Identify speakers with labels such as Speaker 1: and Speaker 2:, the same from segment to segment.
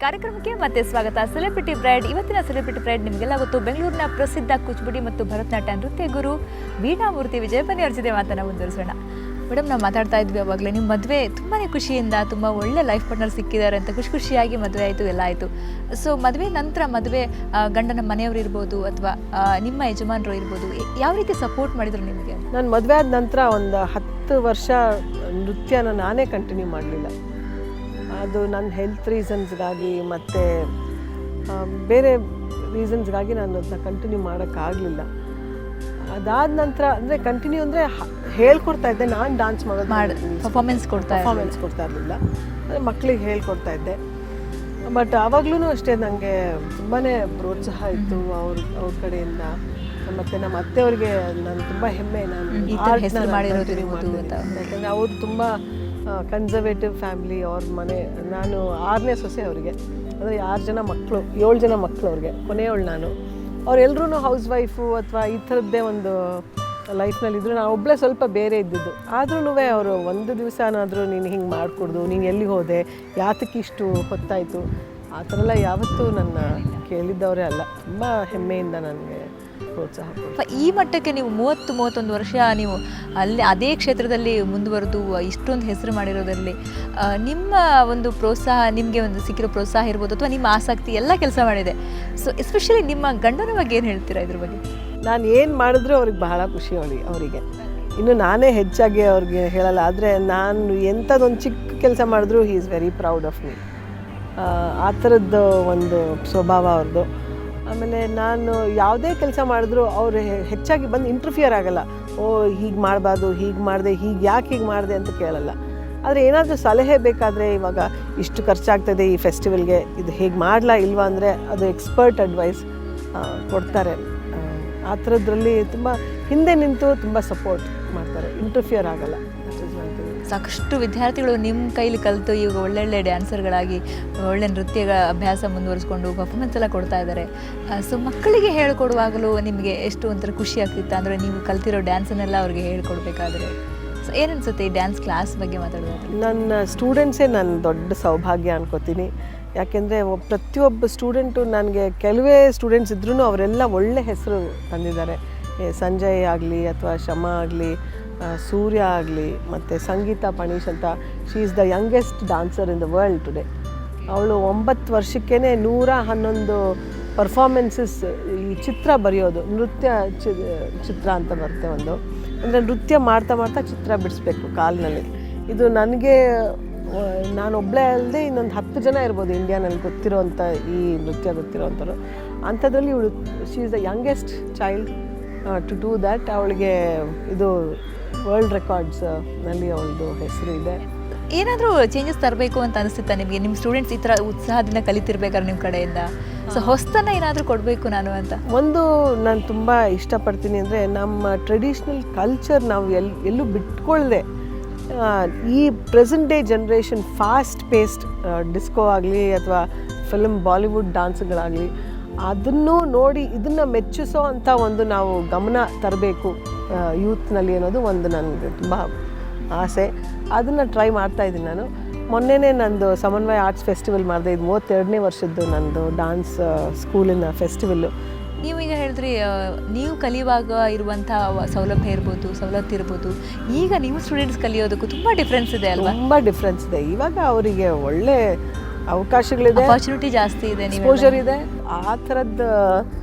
Speaker 1: ಕಾರ್ಯಕ್ರಮಕ್ಕೆ ಮತ್ತೆ ಸ್ವಾಗತ. Celebrity bride. ಇವತ್ತಿನ ಸೆಲೆಬ್ರಿಟಿ ಬ್ರೈಡ್ ನಿಮಗೆಲ್ಲ ಗೊತ್ತು, ಬೆಂಗಳೂರಿನ ಪ್ರಸಿದ್ಧ ಕೂಚಿಪುಡಿ ಮತ್ತು ಭರತನಾಟ್ಯ ನೃತ್ಯ ಗುರು ವೀಣಾಮೂರ್ತಿ ವಿಜಯಪನಿ ಅವ್ರ ಜೊತೆ ಮಾತನ್ನು ಮುಂದುವರಿಸೋಣ. ಮೇಡಮ್, ನಾವು ಮಾತಾಡ್ತಾ ಇದ್ವಿ ಅವಾಗಲೇ, ನಿಮ್ಮ ಮದುವೆ ತುಂಬಾ ಖುಷಿಯಿಂದ, ತುಂಬ ಒಳ್ಳೆ ಲೈಫ್ ಪಾರ್ಟ್ನರ್ ಸಿಕ್ಕಿದ್ದಾರೆ ಅಂತ ಖುಷಿಯಾಗಿ ಮದುವೆ ಆಯಿತು, ಎಲ್ಲ ಆಯಿತು. ಸೊ ಮದುವೆ ನಂತರ ಗಂಡನ ಮನೆಯವರು ಇರ್ಬೋದು ಅಥವಾ ನಿಮ್ಮ ಯಜಮಾನರು ಇರ್ಬೋದು, ಯಾವ ರೀತಿ ಸಪೋರ್ಟ್ ಮಾಡಿದ್ರು ನಿಮಗೆ?
Speaker 2: ನಾನು ಮದುವೆ ಆದ ನಂತರ ಒಂದು 10 ವರ್ಷ ನೃತ್ಯನ ನಾನೇ ಕಂಟಿನ್ಯೂ ಮಾಡಲಿಲ್ಲ. ಅದು ನನ್ನ ಹೆಲ್ತ್ ರೀಸನ್ಸ್ಗಾಗಿ ಮತ್ತು ಬೇರೆ ರೀಸನ್ಸ್ಗಾಗಿ ನಾನು ಅದನ್ನ ಕಂಟಿನ್ಯೂ ಮಾಡೋಕ್ಕಾಗಲಿಲ್ಲ. ಅದಾದ ನಂತರ ಅಂದರೆ ಕಂಟಿನ್ಯೂ ಅಂದರೆ ಹೇಳ್ಕೊಡ್ತಾ ಇದ್ದೆ, ನಾನು ಡ್ಯಾನ್ಸ್
Speaker 1: ಪರ್ಫಾರ್ಮೆನ್ಸ್ ಕೊಡ್ತಾ
Speaker 2: ಇರಲಿಲ್ಲ, ಅಂದರೆ ಮಕ್ಕಳಿಗೆ ಹೇಳ್ಕೊಡ್ತಾ ಇದ್ದೆ. ಬಟ್ ಆವಾಗಲೂ ಅಷ್ಟೇ ನನಗೆ ತುಂಬಾ ಪ್ರೋತ್ಸಾಹ ಇತ್ತು ಅವ್ರ ಕಡೆಯಿಂದ. ಮತ್ತು ನಮ್ಮ ಅತ್ತೆಯವ್ರಿಗೆ ನಾನು ತುಂಬ ಹೆಮ್ಮೆ, ಯಾಕಂದರೆ ಅವರು ತುಂಬ ಕನ್ಸರ್ವೇಟಿವ್ ಫ್ಯಾಮಿಲಿ. ಅವ್ರ ಮನೆ, ನಾನು 6ನೇ ಸೊಸೆ ಅವರಿಗೆ, ಅಂದರೆ 7 ಜನ ಮಕ್ಕಳು, 7 ಜನ ಮಕ್ಕಳು ಅವ್ರಿಗೆ, ಕೊನೆಯವಳು ನಾನು. ಅವರೆಲ್ಲರೂ ಹೌಸ್ ವೈಫು ಅಥವಾ ಈ ಥರದ್ದೇ ಒಂದು ಲೈಫ್ನಲ್ಲಿದ್ದರು. ನಾನು ಒಬ್ಬಳೇ ಸ್ವಲ್ಪ ಬೇರೆ ಇದ್ದಿದ್ದು. ಆದ್ರೂ ಅವರು ಒಂದು ದಿವಸನಾದರೂ ನೀನು ಹಿಂಗೆ ಮಾಡಿಕೊಡ್ದು, ನೀನು ಎಲ್ಲಿಗೆ ಹೋದೆ, ಯಾತಕ್ಕಿಷ್ಟು ಹೊತ್ತಾಯಿತು, ಆ ಥರ ಎಲ್ಲ ಯಾವತ್ತೂ ನನ್ನ ಕೇಳಿದ್ದವರೇ ಅಲ್ಲ. ತುಂಬ ಹೆಮ್ಮೆಯಿಂದ ನನಗೆ ಪ್ರೋತ್ಸಾಹ.
Speaker 1: ಈ ಮಟ್ಟಕ್ಕೆ ನೀವು 30-31 ವರ್ಷ ನೀವು ಅಲ್ಲಿ ಅದೇ ಕ್ಷೇತ್ರದಲ್ಲಿ ಮುಂದುವರೆದು ಇಷ್ಟೊಂದು ಹೆಸರು ಮಾಡಿರೋದರಲ್ಲಿ ನಿಮ್ಮ ಒಂದು ಪ್ರೋತ್ಸಾಹ, ನಿಮಗೆ ಒಂದು ಸಿಕ್ಕಿರೋ ಪ್ರೋತ್ಸಾಹ ಇರ್ಬೋದು ಅಥವಾ ನಿಮ್ಮ ಆಸಕ್ತಿ ಎಲ್ಲ ಕೆಲಸ ಮಾಡಿದೆ. ಸೊ ಎಸ್ಪೆಷಲಿ ನಿಮ್ಮ ಗಂಡನ ಬಗ್ಗೆ ಏನು ಹೇಳ್ತೀರಾ ಇದ್ರ ಬಗ್ಗೆ?
Speaker 2: ನಾನು ಏನು ಮಾಡಿದ್ರೂ ಅವ್ರಿಗೆ ಬಹಳ ಖುಷಿ. ಅವರಿಗೆ ಇನ್ನು ನಾನೇ ಹೆಚ್ಚಾಗಿ ಅವ್ರಿಗೆ ಹೇಳಲ್ಲ, ಆದರೆ ನಾನು ಎಂಥದ್ದೊಂದು ಚಿಕ್ಕ ಕೆಲಸ ಮಾಡಿದ್ರೂ he is very proud of me. ಆ ಥರದ್ದು ಒಂದು ಸ್ವಭಾವ ಅವ್ರದ್ದು. ಆಮೇಲೆ ನಾನು ಯಾವುದೇ ಕೆಲಸ ಮಾಡಿದ್ರೂ ಅವರು ಹೆಚ್ಚಾಗಿ ಬಂದು ಇಂಟರ್ಫಿಯರ್ ಆಗಲ್ಲ. ಓ ಹೀಗೆ ಮಾಡಬಾರ್ದು, ಹೀಗೆ ಮಾಡಿದೆ, ಯಾಕೆ ಹೀಗೆ ಮಾಡಿದೆ ಅಂತ ಕೇಳಲ್ಲ. ಆದರೆ ಏನಾದರೂ ಸಲಹೆ ಬೇಕಾದರೆ, ಇವಾಗ ಇಷ್ಟು ಖರ್ಚಾಗ್ತದೆ ಈ ಫೆಸ್ಟಿವಲ್ಗೆ, ಇದು ಹೇಗೆ ಮಾಡಲಾ ಇಲ್ವಾ ಅಂದರೆ ಅದು ಎಕ್ಸ್ಪರ್ಟ್ ಅಡ್ವೈಸ್ ಕೊಡ್ತಾರೆ. ಆ ಥರದ್ರಲ್ಲಿ ತುಂಬ ಹಿಂದೆ ನಿಂತು ತುಂಬ ಸಪೋರ್ಟ್ ಮಾಡ್ತಾರೆ, ಇಂಟರ್ಫಿಯರ್ ಆಗಲ್ಲ.
Speaker 1: ಸಾಕಷ್ಟು ವಿದ್ಯಾರ್ಥಿಗಳು ನಿಮ್ಮ ಕೈಲಿ ಕಲಿತು ಈಗ ಒಳ್ಳೊಳ್ಳೆ ಡ್ಯಾನ್ಸರ್ಗಳಾಗಿ ಒಳ್ಳೆ ನೃತ್ಯಗಳ ಅಭ್ಯಾಸ ಮುಂದುವರಿಸ್ಕೊಂಡು ಪರ್ಫಾರ್ಮೆನ್ಸ್ ಎಲ್ಲ ಕೊಡ್ತಾ ಇದ್ದಾರೆ. ಸೊ ಮಕ್ಕಳಿಗೆ ಹೇಳ್ಕೊಡುವಾಗಲೂ ನಿಮಗೆ ಎಷ್ಟು ಒಂಥರ ಖುಷಿ ಆಗ್ತಿತ್ತು, ಅಂದರೆ ನೀವು ಕಲ್ತಿರೋ ಡ್ಯಾನ್ಸನ್ನೆಲ್ಲ ಅವ್ರಿಗೆ ಹೇಳ್ಕೊಡ್ಬೇಕಾದ್ರೆ? ಸೊ ಏನನ್ಸುತ್ತೆ ಈ ಡ್ಯಾನ್ಸ್ ಕ್ಲಾಸ್ ಬಗ್ಗೆ ಮಾತಾಡೋದು?
Speaker 2: ನನ್ನ ಸ್ಟೂಡೆಂಟ್ಸೇ ನನ್ನ ದೊಡ್ಡ ಸೌಭಾಗ್ಯ ಅನ್ಕೋತೀನಿ. ಯಾಕೆಂದರೆ ಪ್ರತಿಯೊಬ್ಬ ಸ್ಟೂಡೆಂಟು, ನನಗೆ ಕೆಲವೇ ಸ್ಟೂಡೆಂಟ್ಸ್ ಇದ್ರೂ ಅವರೆಲ್ಲ ಒಳ್ಳೆ ಹೆಸರು ತಂದಿದ್ದಾರೆ. ಸಂಜಯ್ ಆಗಲಿ ಅಥವಾ ಶಮಾ ಆಗಲಿ, ಸೂರ್ಯ ಆಗಲಿ, ಮತ್ತು ಸಂಗೀತ ಪಣೀಶ್ ಅಂತ, she is the youngest dancer in the world today. ಅವಳು 9 ವರ್ಷಕ್ಕೇ 111 ಪರ್ಫಾರ್ಮೆನ್ಸಸ್. ಈ ಚಿತ್ರ ಬರೆಯೋದು, ನೃತ್ಯ ಚಿತ್ರ ಅಂತ ಬರುತ್ತೆ ಒಂದು, ಅಂದರೆ ನೃತ್ಯ ಮಾಡ್ತಾ ಮಾಡ್ತಾ ಚಿತ್ರ ಬಿಡಿಸ್ಬೇಕು ಕಾಲಿನಲ್ಲಿ. ಇದು ನನಗೆ, ನಾನೊಬ್ಬಳೇ ಅಲ್ಲದೆ ಇನ್ನೊಂದು 10 ಜನ ಇರ್ಬೋದು ಇಂಡಿಯಾನಲ್ಲಿ ಗೊತ್ತಿರೋವಂಥ ಈ ನೃತ್ಯ ಗೊತ್ತಿರೋವಂಥವ್ರು. ಅಂಥದ್ರಲ್ಲಿ ಇವಳು, she is the youngest child to do that. ಅವಳಿಗೆ ಇದು ವರ್ಲ್ಡ್ ರೆಕಾರ್ಡ್ಸ್ನಲ್ಲಿ ಅವಳದು ಹೆಸರು ಇದೆ.
Speaker 1: ಏನಾದರೂ ಚೇಂಜಸ್ ತರಬೇಕು ಅಂತ ಅನಿಸುತ್ತಾ ನಿಮಗೆ? ನಿಮ್ಮ ಸ್ಟೂಡೆಂಟ್ಸ್ ಈ ಥರ ಉತ್ಸಾಹದಿಂದ ಕಲಿತಿರ್ಬೇಕಾದ್ರೆ ನಿಮ್ಮ ಕಡೆಯಿಂದ ಸೊ ಹೊಸತನ ಏನಾದರೂ ಕೊಡಬೇಕು ನಾನು ಅಂತ
Speaker 2: ಒಂದು ನಾನು ತುಂಬ ಇಷ್ಟಪಡ್ತೀನಿ. ಅಂದರೆ ನಮ್ಮ ಟ್ರೆಡಿಷ್ನಲ್ ಕಲ್ಚರ್ ನಾವು ಎಲ್ಲೂ ಬಿಟ್ಕೊಳ್ಳದೆ, ಈ present day generation fast paced disco ಆಗಲಿ ಅಥವಾ ಬಾಲಿವುಡ್ ಡ್ಯಾನ್ಸ್ಗಳಾಗಲಿ, ಅದನ್ನು ನೋಡಿ ಇದನ್ನು ಮೆಚ್ಚಿಸೋ ಅಂಥ ಒಂದು ನಾವು ಗಮನ ತರಬೇಕು ಯೂತ್ನಲ್ಲಿ ಅನ್ನೋದು ಒಂದು ನನಗೆ ತುಂಬ ಆಸೆ. ಅದನ್ನು ಟ್ರೈ ಮಾಡ್ತಾಯಿದ್ದೀನಿ ನಾನು. ಮೊನ್ನೆನೇ ನಂದು ಸಮನ್ವಯ ಆರ್ಟ್ಸ್ ಫೆಸ್ಟಿವಲ್ ಮಾಡಿದೆ. ಇದು 32ನೇ ವರ್ಷದ್ದು ನಂದು ಡ್ಯಾನ್ಸ್ ಸ್ಕೂಲಿನ ಫೆಸ್ಟಿವಲ್ಲು.
Speaker 1: ನೀವೀಗ ಹೇಳಿದ್ರಿ, ನೀವು ಕಲಿಯುವಾಗ ಇರುವಂಥ ಸೌಲಭ್ಯ ಇರ್ಬೋದು, ಸವಲತ್ತು ಇರ್ಬೋದು, ಈಗ ನೀವು ಸ್ಟೂಡೆಂಟ್ಸ್ ಕಲಿಯೋದಕ್ಕೂ ತುಂಬ ಡಿಫ್ರೆನ್ಸ್ ಇದೆ ಅಲ್ವಾ?
Speaker 2: ತುಂಬ ಡಿಫ್ರೆನ್ಸ್ ಇದೆ. ಇವಾಗ ಅವರಿಗೆ ಒಳ್ಳೆ ಅವಕಾಶಗಳಿದೆ,
Speaker 1: ಅಪಾರ್ಚುನಿಟಿ ಜಾಸ್ತಿ ಇದೆ,
Speaker 2: ಎಕ್ಸ್ಪೋಜರ್ ಇದೆ. ಆ ಥರದ್ದು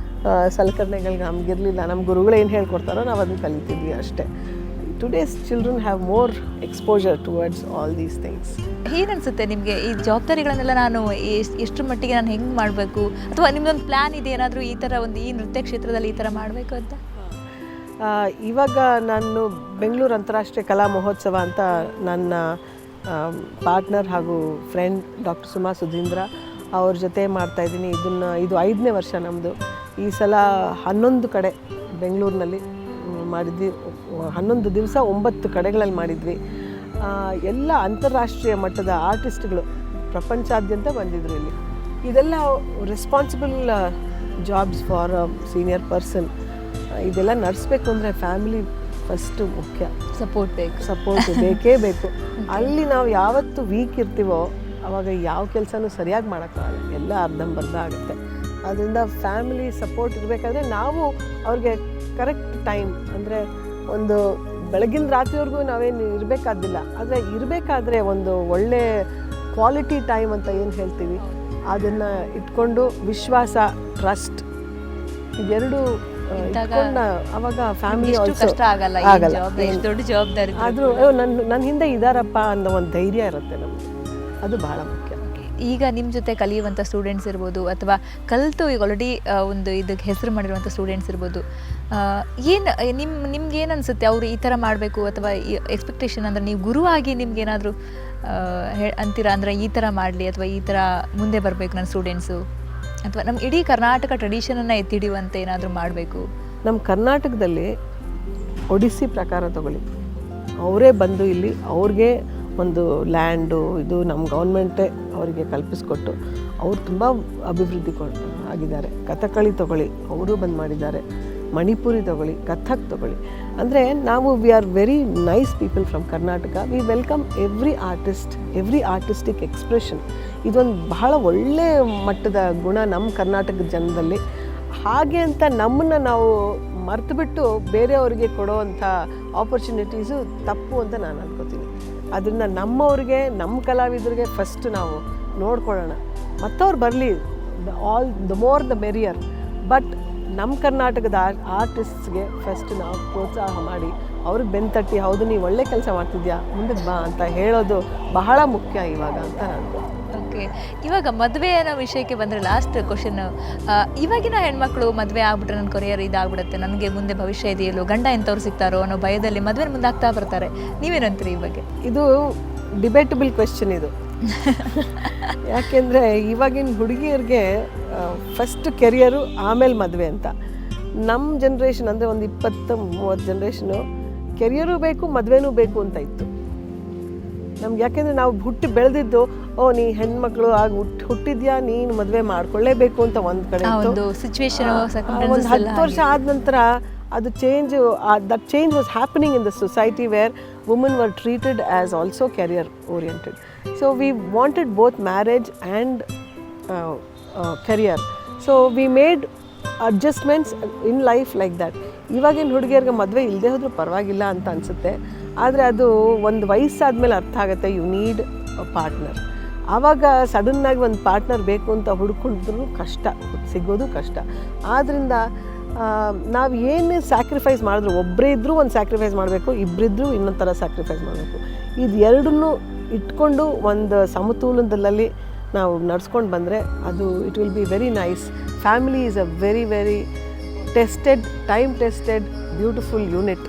Speaker 2: ಸಲಕರಣೆಗಳು ನಮಗಿರಲಿಲ್ಲ. ನಮ್ಮ ಗುರುಗಳು ಏನು ಹೇಳ್ಕೊಡ್ತಾರೋ ನಾವು ಅದನ್ನು ಕಲಿತಿದ್ವಿ ಅಷ್ಟೇ. Today's children have more exposure towards all these things.
Speaker 1: ಏನನ್ಸುತ್ತೆ ನಿಮಗೆ ಈ ಜವಾಬ್ದಾರಿಗಳನ್ನೆಲ್ಲ ನಾನು ಎಷ್ಟು ಮಟ್ಟಿಗೆ ನಾನು ಹೆಂಗೆ ಮಾಡಬೇಕು, ಅಥವಾ ನಿಮ್ಮದೊಂದು ಪ್ಲ್ಯಾನ್ ಇದೆ ಏನಾದರೂ ಈ ಥರ ಒಂದು ಈ ನೃತ್ಯ ಕ್ಷೇತ್ರದಲ್ಲಿ ಈ ಥರ ಮಾಡಬೇಕು ಅಂತ?
Speaker 2: ಇವಾಗ ನಾನು ಬೆಂಗಳೂರು ಅಂತಾರಾಷ್ಟ್ರೀಯ ಕಲಾ ಮಹೋತ್ಸವ ಅಂತ ನನ್ನ ಪಾರ್ಟ್ನರ್ ಹಾಗೂ ಫ್ರೆಂಡ್ ಡಾಕ್ಟರ್ ಸುಮಾ ಸುಧೀಂದ್ರ ಅವ್ರ ಜೊತೆ ಮಾಡ್ತಾಯಿದ್ದೀನಿ. ಇದು 5ನೇ ವರ್ಷ ನಮ್ಮದು. ಈ ಸಲ 11 ಕಡೆ ಬೆಂಗಳೂರಿನಲ್ಲಿ ಮಾಡಿದ್ವಿ. 11 ದಿವಸ 9 ಕಡೆಗಳಲ್ಲಿ ಮಾಡಿದ್ವಿ. ಎಲ್ಲ ಅಂತಾರಾಷ್ಟ್ರೀಯ ಮಟ್ಟದ ಆರ್ಟಿಸ್ಟ್ಗಳು ಪ್ರಪಂಚಾದ್ಯಂತ ಬಂದಿದ್ರು ಇಲ್ಲಿ. ಇದೆಲ್ಲ responsible jobs for a senior person. ಇದೆಲ್ಲ ನಡೆಸ್ಬೇಕು ಅಂದರೆ ಫ್ಯಾಮಿಲಿ ಫಸ್ಟು ಮುಖ್ಯ.
Speaker 1: ಸಪೋರ್ಟ್
Speaker 2: ಬೇಕೇ ಬೇಕು. ಅಲ್ಲಿ ನಾವು ಯಾವತ್ತು ವೀಕ್ ಇರ್ತೀವೋ ಆವಾಗ ಯಾವ ಕೆಲಸನೂ ಸರಿಯಾಗಿ ಮಾಡೋಕ್ಕಾಗಲ್ಲ, ಎಲ್ಲ ಅರ್ಧಂಬರ್ಧ ಆಗುತ್ತೆ. ಅದರಿಂದ ಫ್ಯಾಮಿಲಿ ಸಪೋರ್ಟ್ ಇರಬೇಕಾದ್ರೆ ನಾವು ಅವ್ರಿಗೆ ಕರೆಕ್ಟ್ ಟೈಮ್, ಅಂದರೆ ಒಂದು ಬೆಳಗಿನ ರಾತ್ರಿವರೆಗೂ ನಾವೇನು ಇರಬೇಕಾದಿಲ್ಲ, ಆದರೆ ಇರಬೇಕಾದ್ರೆ ಒಂದು ಒಳ್ಳೆ ಕ್ವಾಲಿಟಿ ಟೈಮ್ ಅಂತ ಏನು ಹೇಳ್ತೀವಿ ಅದನ್ನು ಇಟ್ಕೊಂಡು ವಿಶ್ವಾಸ, ಟ್ರಸ್ಟ್ ಇದೆರಡು ಇಟ್ಕೊಂಡು ಅವಾಗ ಫ್ಯಾಮಿಲಿ
Speaker 1: ಕಷ್ಟ ಆಗಲ್ಲ, ದೊಡ್ಡ ಜವಾಬ್ದಾರಿ
Speaker 2: ಆದರೂ ನನ್ನ ಹಿಂದೆ ಇದ್ದಾರಪ್ಪ ಅನ್ನೋ ಒಂದು ಧೈರ್ಯ ಇರುತ್ತೆ ನಮಗೆ, ಅದು ಭಾಳ ಮುಖ್ಯ.
Speaker 1: ಈಗ ನಿಮ್ಮ ಜೊತೆ ಕಲಿಯುವಂಥ ಸ್ಟೂಡೆಂಟ್ಸ್ ಇರ್ಬೋದು ಅಥವಾ ಕಲಿತು ಈಗ ಆಲ್ರೆಡಿ ಒಂದು ಇದಕ್ಕೆ ಹೆಸರು ಮಾಡಿರುವಂಥ ಸ್ಟೂಡೆಂಟ್ಸ್ ಇರ್ಬೋದು, ನಿಮ್ಗೆ ಏನು ಅನಿಸುತ್ತೆ ಅವರು ಈ ಥರ ಮಾಡಬೇಕು ಅಥವಾ ಎಕ್ಸ್ಪೆಕ್ಟೇಷನ್ ಅಂದರೆ ನೀವು ಗುರುವಾಗಿ ನಿಮ್ಗೆ ಏನಾದರೂ ಅಂತೀರಾ, ಅಂದರೆ ಈ ಥರ ಮಾಡಲಿ ಅಥವಾ ಈ ಥರ ಮುಂದೆ ಬರಬೇಕು ನನ್ನ ಸ್ಟೂಡೆಂಟ್ಸು, ಅಥವಾ ನಮ್ಮ ಇಡೀ ಕರ್ನಾಟಕ ಟ್ರೆಡಿಷನನ್ನು ಎತ್ತಿಡಿಯುವಂತೆ ಏನಾದರೂ ಮಾಡಬೇಕು?
Speaker 2: ನಮ್ಮ ಕರ್ನಾಟಕದಲ್ಲಿ ಒಡಿಸ್ಸಿ ಪ್ರಕಾರ ತಗೊಳ್ಳಿ, ಅವರೇ ಬಂದು ಇಲ್ಲಿ ಅವ್ರಿಗೆ ಒಂದು ಲ್ಯಾಂಡು ಇದು ನಮ್ಮ ಗೌರ್ಮೆಂಟೇ ಅವರಿಗೆ ಕಲ್ಪಿಸ್ಕೊಟ್ಟು ಅವ್ರು ತುಂಬ ಅಭಿವೃದ್ಧಿ ಆಗಿದ್ದಾರೆ. ಕಥಕ್ಕಳಿ ತಗೊಳ್ಳಿ, ಅವರು ಬಂದು ಮಾಡಿದ್ದಾರೆ. ಮಣಿಪುರಿ ತಗೊಳ್ಳಿ, ಕಥಕ್ ತಗೊಳ್ಳಿ. ಅಂದರೆ ನಾವು we are very nice people from Karnataka. V welcome every artist, every artistic expression. ಇದೊಂದು ಬಹಳ ಒಳ್ಳೆಯ ಮಟ್ಟದ ಗುಣ ನಮ್ಮ ಕರ್ನಾಟಕದ ಜನದಲ್ಲಿ. ಹಾಗೆ ಅಂತ ನಮ್ಮನ್ನು ನಾವು ಮರೆತುಬಿಟ್ಟು ಬೇರೆಯವರಿಗೆ ಕೊಡೋವಂಥ ಆಪರ್ಚುನಿಟೀಸು ತಪ್ಪು ಅಂತ ನಾನು ಅನ್ಕೋತೀನಿ. ಅದರಿಂದ ನಮ್ಮವ್ರಿಗೆ, ನಮ್ಮ ಕಲಾವಿದರಿಗೆ ಫಸ್ಟ್ ನಾವು ನೋಡ್ಕೊಳ್ಳೋಣ, ಮತ್ತವ್ರು ಬರಲಿ, ದ ಮೋರ್ ದ ಮೆರಿಯರ್. ಬಟ್ ನಮ್ಮ ಕರ್ನಾಟಕದ ಆರ್ಟಿಸ್ಟ್ಸ್ಗೆ ಫಸ್ಟ್ ನಾವು ಪ್ರೋತ್ಸಾಹ ಮಾಡಿ ಅವ್ರಿಗೆ ಬೆನ್ತಟ್ಟಿ, ಹೌದು ನೀವು ಒಳ್ಳೆ ಕೆಲಸ ಮಾಡ್ತಿದ್ಯಾ, ಮುಂದಕ್ಕೆ ಬಾ ಅಂತ ಹೇಳೋದು ಬಹಳ ಮುಖ್ಯ ಇವಾಗ ಅಂತ ನಾನು.
Speaker 1: ಓಕೆ, ಇವಾಗ ಮದುವೆ ಅನ್ನೋ ವಿಷಯಕ್ಕೆ ಬಂದರೆ ಲಾಸ್ಟ್ ಕ್ವಶನ್, ಇವಾಗಿನ ಹೆಣ್ಮಕ್ಳು ಮದುವೆ ಆಗ್ಬಿಟ್ರೆ ನನ್ನ ಕೊರಿಯರ್ ಇದಾಗ್ಬಿಡುತ್ತೆ, ನನಗೆ ಮುಂದೆ ಭವಿಷ್ಯ ಇದೆಯಲ್ಲೋ, ಗಂಡ ಎಂಥವ್ರು ಸಿಗ್ತಾರೋ ಅನ್ನೋ ಭಯದಲ್ಲಿ ಮದುವೆ ಮುಂದಾಗ್ತಾ ಬರ್ತಾರೆ. ನೀವೇನಂತೀರಿ ಈ ಬಗ್ಗೆ?
Speaker 2: ಇದು ಡಿಬೇಟಬಲ್ ಕ್ವೆಶ್ಚನ್ ಇದು. ಯಾಕೆಂದರೆ ಇವಾಗಿನ ಹುಡುಗಿಯರಿಗೆ ಫಸ್ಟ್ ಕೆರಿಯರು ಆಮೇಲೆ ಮದುವೆ ಅಂತ. ನಮ್ಮ ಜನ್ರೇಷನ್ ಅಂದರೆ ಒಂದು 20-30 ಜನ್ರೇಷನು ಕೆರಿಯರು ಬೇಕು ಮದುವೆನೂ ಬೇಕು ಅಂತ ಇತ್ತು ನಮ್ಗೆ. ಯಾಕೆಂದರೆ ನಾವು ಹುಟ್ಟಿ ಬೆಳೆದಿದ್ದು, ನೀ ಹೆಣ್ಮಕ್ಳು ಆಗಿ ಹುಟ್ಟಿದ್ಯಾ, ನೀನು ಮದುವೆ ಮಾಡ್ಕೊಳ್ಳೇಬೇಕು ಅಂತ ಒಂದು ಕಡೆ
Speaker 1: ಒಂದು ಸಿಚುವೇಶನ್.
Speaker 2: ಒಂದು 10 ವರ್ಷ ಆದ ನಂತರ ಅದು that change was happening in the society where women were treated as also career oriented. So we wanted both marriage and career. So we made adjustments in life like that. ಇವಾಗಿನ ಹುಡುಗಿಯರಿಗೆ ಮದುವೆ ಇಲ್ಲದೆ ಹೋದ್ರೂ ಪರವಾಗಿಲ್ಲ ಅಂತ ಅನಿಸುತ್ತೆ. ಆದರೆ ಅದು ಒಂದು ವಯಸ್ಸಾದ್ಮೇಲೆ ಅರ್ಥ ಆಗುತ್ತೆ, ಯು ನೀಡ್ ಅ ಪಾರ್ಟ್ನರ್. ಆವಾಗ ಸಡನ್ನಾಗಿ ಒಂದು ಪಾರ್ಟ್ನರ್ ಬೇಕು ಅಂತ ಹುಡ್ಕೊಂಡ್ರೂ ಕಷ್ಟ, ಸಿಗೋದು ಕಷ್ಟ. ಆದ್ದರಿಂದ ನಾವು ಏನು ಸ್ಯಾಕ್ರಿಫೈಸ್ ಮಾಡಿದ್ರು, ಒಬ್ಬರೇ ಇದ್ದರೂ ಒಂದು ಸ್ಯಾಕ್ರಿಫೈಸ್ ಮಾಡಬೇಕು, ಇಬ್ಬರಿದ್ದರೂ ಇನ್ನೊಂದು ಥರ ಸ್ಯಾಕ್ರಿಫೈಸ್ ಮಾಡಬೇಕು. ಇದು ಎರಡನ್ನೂ ಇಟ್ಕೊಂಡು ಒಂದು ಸಮತೋಲನದಲ್ಲಿ ನಾವು ನಡ್ಸ್ಕೊಂಡು ಬಂದರೆ ಅದು it will be very nice. Family is a very very tested, time tested, beautiful unit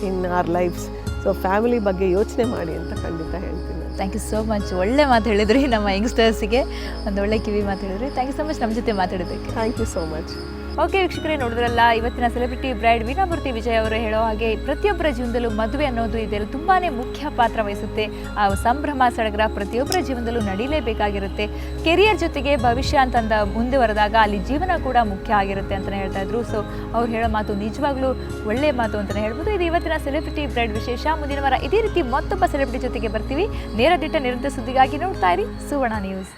Speaker 2: in our lifes. So family ಬಗ್ಗೆ ಯೋಚನೆ ಮಾಡಿ ಅಂತ ಖಂಡಿತ ಹೇಳ್ತೀನಿ.
Speaker 1: Thank you so much. ಒಳ್ಳೆ ಮಾತು ಹೇಳಿದ್ರಿ, ನಮ್ಮ ಯಂಗ್ಸ್ಟರ್ಸಿಗೆ ಒಂದು ಒಳ್ಳೆ ಕಿವಿ ಮಾತು ಹೇಳಿದ್ರಿ. ಥ್ಯಾಂಕ್ ಯು ಸೊ ಮಚ್ ನಮ್ಮ ಜೊತೆ ಮಾತಾಡೋದಕ್ಕೆ.
Speaker 2: Thank you so much.
Speaker 1: Okay ವೀಕ್ಷಕರೇ, ನೋಡಿದ್ರಲ್ಲ ಇವತ್ತಿನ ಸೆಲೆಬ್ರಿಟಿ ಬ್ರೈಡ್ ವೀಣಾಮೂರ್ತಿ ವಿಜಯ್ ಅವರು ಹೇಳೋ ಹಾಗೆ ಪ್ರತಿಯೊಬ್ಬರ ಜೀವನದಲ್ಲೂ ಮದುವೆ ಅನ್ನೋದು ಇದೆಲ್ಲ ತುಂಬಾ ಮುಖ್ಯ ಪಾತ್ರ ವಹಿಸುತ್ತೆ. ಆ ಸಂಭ್ರಮ ಸಡಗರ ಪ್ರತಿಯೊಬ್ಬರ ಜೀವನದಲ್ಲೂ ನಡೀಲೇಬೇಕಾಗಿರುತ್ತೆ. ಕೆರಿಯರ್ ಜೊತೆಗೆ ಭವಿಷ್ಯ ಅಂತಂದ ಮುಂದುವರೆದಾಗ ಅಲ್ಲಿ ಜೀವನ ಕೂಡ ಮುಖ್ಯ ಆಗಿರುತ್ತೆ ಅಂತಲೇ ಹೇಳ್ತಾ ಇದ್ರು. ಸೊ ಅವ್ರು ಹೇಳೋ ಮಾತು ನಿಜವಾಗ್ಲೂ ಒಳ್ಳೆಯ ಮಾತು ಅಂತಲೇ ಹೇಳ್ಬೋದು. ಇದು ಇವತ್ತಿನ ಸೆಲೆಬ್ರಿಟಿ ಬ್ರೈಡ್ ವಿಶೇಷ. ಮುಂದಿನ ವಾರ ಇದೇ ರೀತಿ ಮತ್ತೊಬ್ಬ ಸೆಲೆಬ್ರಿಟಿ ಜೊತೆಗೆ ಬರ್ತೀವಿ. ನೇರ ದಿಟ್ಟ ನಿರಂತರ ಸುದ್ದಿಗಾಗಿ ನೋಡ್ತಾ ಇರಿ ಸುವರ್ಣ ನ್ಯೂಸ್.